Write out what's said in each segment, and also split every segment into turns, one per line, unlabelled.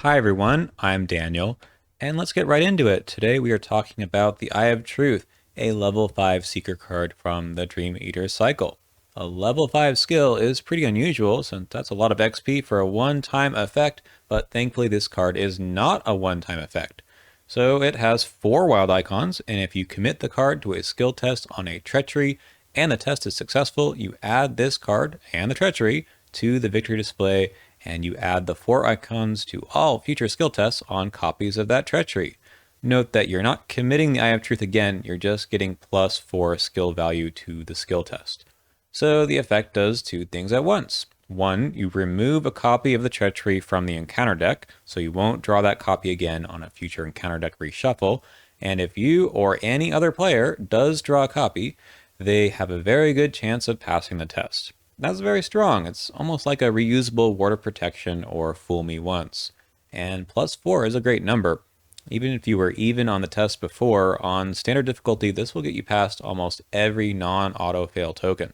Hi everyone, I'm Daniel, and let's get right into it. Today we are talking about the Eye of Truth, a level 5 Seeker card from the Dream Eater cycle. A level 5 skill is pretty unusual since that's a lot of XP for a one-time effect, but thankfully this card is not a one-time effect. So it has 4 wild icons, and if you commit the card to a skill test on a Treachery and the test is successful, you add this card and the Treachery to the victory display, and you add the 4 icons to all future skill tests on copies of that Treachery. Note that you're not committing the Eye of Truth again, you're just getting plus 4 skill value to the skill test. So the effect does 2 things at once. One, you remove a copy of the Treachery from the encounter deck, so you won't draw that copy again on a future encounter deck reshuffle, and if you or any other player does draw a copy, they have a very good chance of passing the test. That's very strong. It's almost like a reusable ward of protection or fool me once. And plus 4 is a great number. Even if you were even on the test before, on standard difficulty, this will get you past almost every non-auto fail token.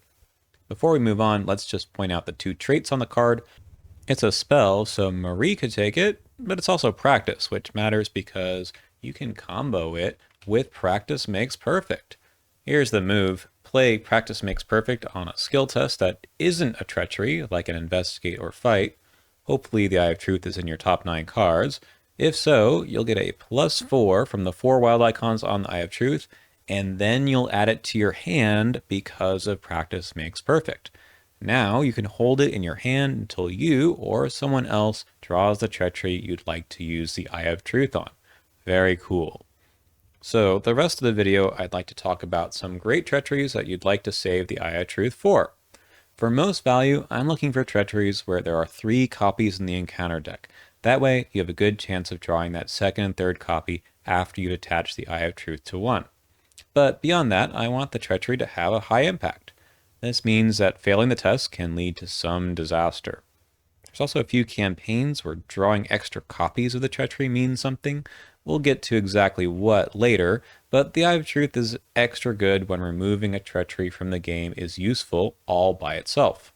Before we move on, let's just point out the 2 traits on the card. It's a spell, so Marie could take it, but it's also practice, which matters because you can combo it with Practice Makes Perfect. Here's the move. Play Practice Makes Perfect on a skill test that isn't a Treachery, like an Investigate or Fight. Hopefully the Eye of Truth is in your top 9 cards. If so, you'll get a plus 4 from the 4 wild icons on the Eye of Truth, and then you'll add it to your hand because of Practice Makes Perfect. Now you can hold it in your hand until you or someone else draws the Treachery you'd like to use the Eye of Truth on. Very cool. So the rest of the video, I'd like to talk about some great Treacheries that you'd like to save the Eye of Truth for. For most value, I'm looking for Treacheries where there are 3 copies in the encounter deck. That way, you have a good chance of drawing that second and third copy after you attach the Eye of Truth to one. But beyond that, I want the Treachery to have a high impact. This means that failing the test can lead to some disaster. There's also a few campaigns where drawing extra copies of the Treachery means something. We'll get to exactly what later, but the Eye of Truth is extra good when removing a Treachery from the game is useful all by itself.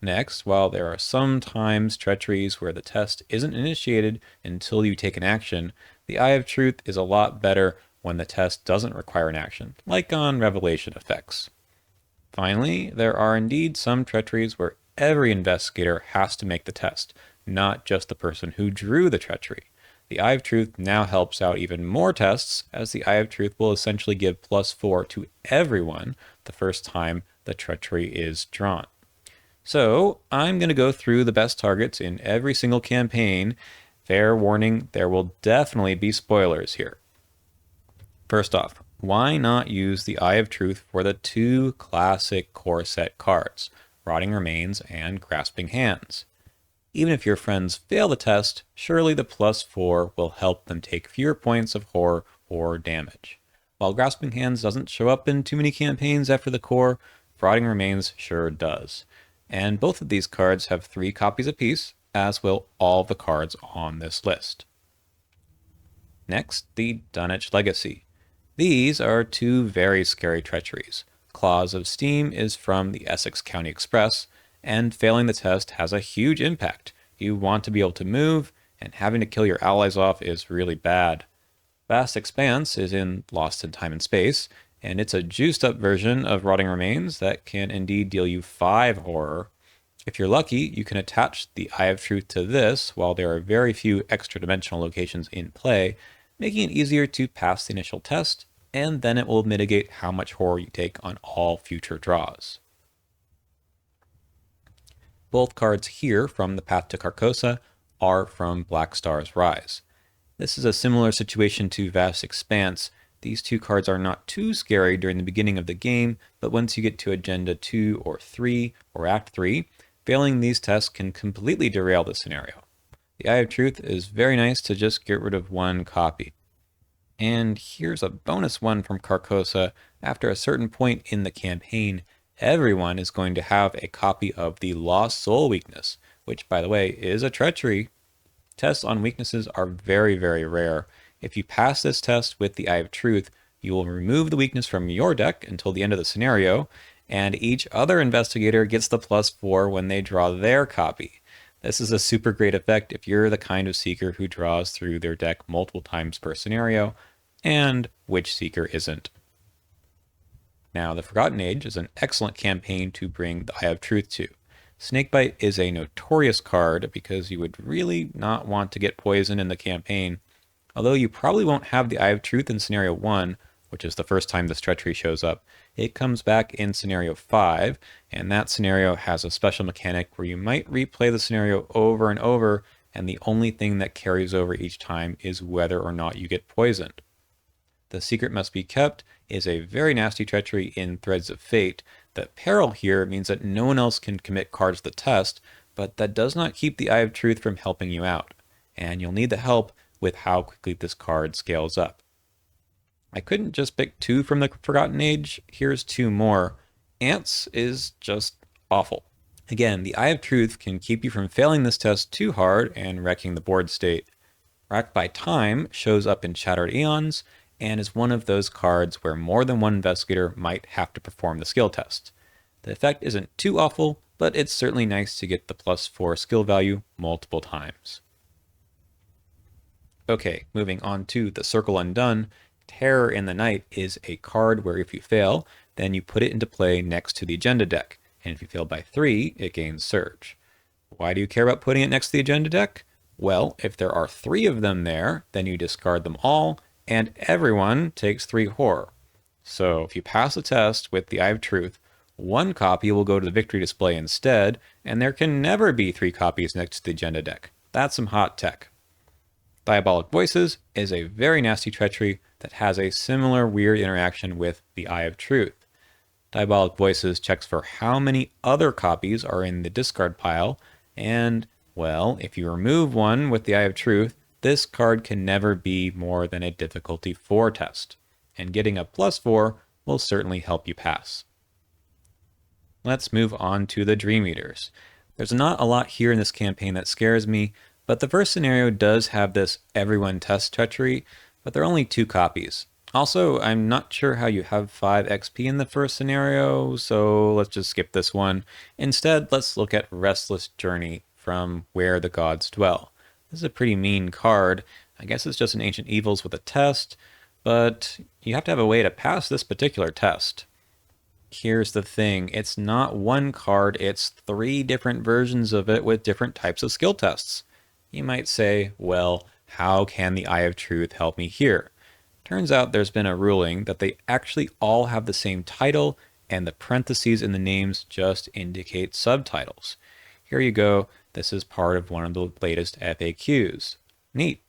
Next, while there are sometimes Treacheries where the test isn't initiated until you take an action, the Eye of Truth is a lot better when the test doesn't require an action, like on Revelation effects. Finally, there are indeed some Treacheries where every investigator has to make the test, not just the person who drew the Treachery. The Eye of Truth now helps out even more tests, as the Eye of Truth will essentially give plus 4 to everyone the first time the Treachery is drawn. So I'm going to go through the best targets in every single campaign. Fair warning, there will definitely be spoilers here. First off, why not use the Eye of Truth for the 2 classic core set cards, Rotting Remains and Grasping Hands? Even if your friends fail the test, surely the plus 4 will help them take fewer points of horror or damage. While Grasping Hands doesn't show up in too many campaigns after the core, Rotting Remains sure does. And both of these cards have 3 copies apiece, as will all the cards on this list. Next, the Dunit Legacy. These are 2 very scary Treacheries. Claws of Steam is from the Essex County Express, and failing the test has a huge impact. You want to be able to move, and having to kill your allies off is really bad. Vast Expanse is in Lost in Time and Space, and it's a juiced up version of Rotting Remains that can indeed deal you 5 horror. If you're lucky, you can attach the Eye of Truth to this while there are very few extra dimensional locations in play, making it easier to pass the initial test, and then it will mitigate how much horror you take on all future draws. Both cards here from the Path to Carcosa are from Black Star's Rise. This is a similar situation to Vast Expanse. These 2 cards are not too scary during the beginning of the game, but once you get to Agenda 2 or 3 or Act 3, failing these tests can completely derail the scenario. The Eye of Truth is very nice to just get rid of 1 copy. And here's a bonus one from Carcosa. After a certain point in the campaign, everyone is going to have a copy of the Lost Soul weakness, which, by the way, is a Treachery. Tests on weaknesses are very, very rare. If you pass this test with the Eye of Truth, you will remove the weakness from your deck until the end of the scenario, and each other investigator gets the plus 4 when they draw their copy. This is a super great effect if you're the kind of Seeker who draws through their deck multiple times per scenario, and which Seeker isn't. Now, the Forgotten Age is an excellent campaign to bring the Eye of Truth to. Snakebite is a notorious card because you would really not want to get poisoned in the campaign, although you probably won't have the Eye of Truth in Scenario 1, which is the first time this treachery shows up. It comes back in Scenario 5, and that scenario has a special mechanic where you might replay the scenario over and over, and the only thing that carries over each time is whether or not you get poisoned. The Secret Must Be Kept is a very nasty treachery in Threads of Fate. The peril here means that no one else can commit cards to the test, but that does not keep the Eye of Truth from helping you out, and you'll need the help with how quickly this card scales up. I couldn't just pick 2 from the Forgotten Age. Here's 2 more. Ants is just awful. Again, the Eye of Truth can keep you from failing this test too hard and wrecking the board state. Racked by Time shows up in Shattered Eons, and is one of those cards where more than one investigator might have to perform the skill test. The effect isn't too awful, but it's certainly nice to get the +4 skill value multiple times. Okay, moving on to the Circle Undone. Terror in the Night is a card where if you fail, then you put it into play next to the agenda deck, and if you fail by 3, it gains Surge. Why do you care about putting it next to the agenda deck? Well, if there are 3 of them there, then you discard them all, and everyone takes 3 horror. So if you pass the test with the Eye of Truth, 1 copy will go to the victory display instead, and there can never be 3 copies next to the agenda deck. That's some hot tech. Diabolic Voices is a very nasty treachery that has a similar weird interaction with the Eye of Truth. Diabolic Voices checks for how many other copies are in the discard pile, and, well, if you remove one with the Eye of Truth, this card can never be more than a difficulty 4 test, and getting a +4 will certainly help you pass. Let's move on to the Dream Eaters. There's not a lot here in this campaign that scares me, but the first scenario does have this everyone test treachery, but there are only 2 copies. Also, I'm not sure how you have 5 XP in the first scenario, so let's just skip this one. Instead, let's look at Restless Journey from Where the Gods Dwell. This is a pretty mean card. I guess it's just an Ancient Evils with a test, but you have to have a way to pass this particular test. Here's the thing, it's not one card, it's 3 different versions of it with different types of skill tests. You might say, well, how can the Eye of Truth help me here? Turns out there's been a ruling that they actually all have the same title, and the parentheses in the names just indicate subtitles. Here you go, this is part of one of the latest FAQs. Neat.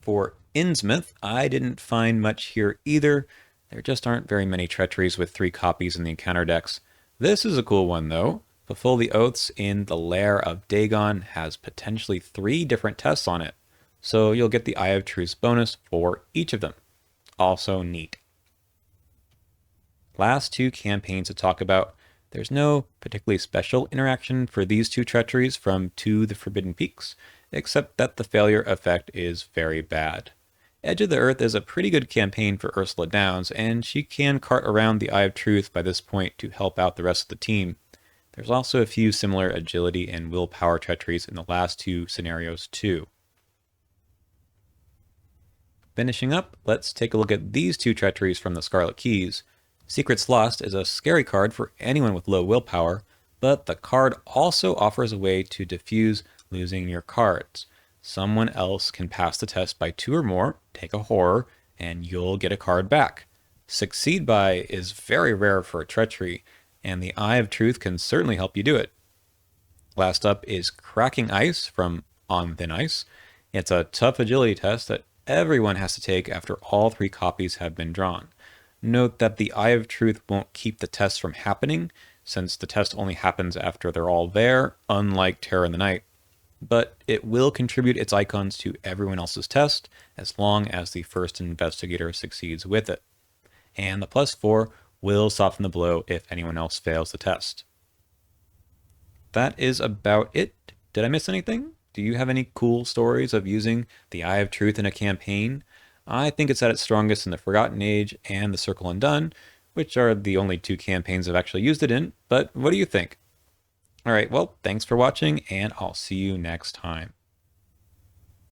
For Innsmouth, I didn't find much here either. There just aren't very many treacheries with 3 copies in the encounter decks. This is a cool one though. Fulfill the Oaths in the Lair of Dagon has potentially 3 different tests on it, so you'll get the Eye of Truth bonus for each of them. Also neat. Last 2 campaigns to talk about. There's no particularly special interaction for these 2 treacheries from To the Forbidden Peaks, except that the failure effect is very bad. Edge of the Earth is a pretty good campaign for Ursula Downs, and she can cart around the Eye of Truth by this point to help out the rest of the team. There's also a few similar agility and willpower treacheries in the last 2 scenarios too. Finishing up, let's take a look at these 2 treacheries from the Scarlet Keys. Secrets Lost is a scary card for anyone with low willpower, but the card also offers a way to diffuse losing your cards. Someone else can pass the test by 2 or more, take a horror, and you'll get a card back. Succeed by is very rare for a treachery, and the Eye of Truth can certainly help you do it. Last up is Cracking Ice from On Thin Ice. It's a tough agility test that everyone has to take after all 3 copies have been drawn. Note that the Eye of Truth won't keep the test from happening, since the test only happens after they're all there, unlike Terror in the Night. But it will contribute its icons to everyone else's test, as long as the first investigator succeeds with it. And the +4 will soften the blow if anyone else fails the test. That is about it. Did I miss anything? Do you have any cool stories of using the Eye of Truth in a campaign? I think it's at its strongest in the Forgotten Age and the Circle Undone, which are the only 2 campaigns I've actually used it in, but what do you think? All right, well, thanks for watching, and I'll see you next time.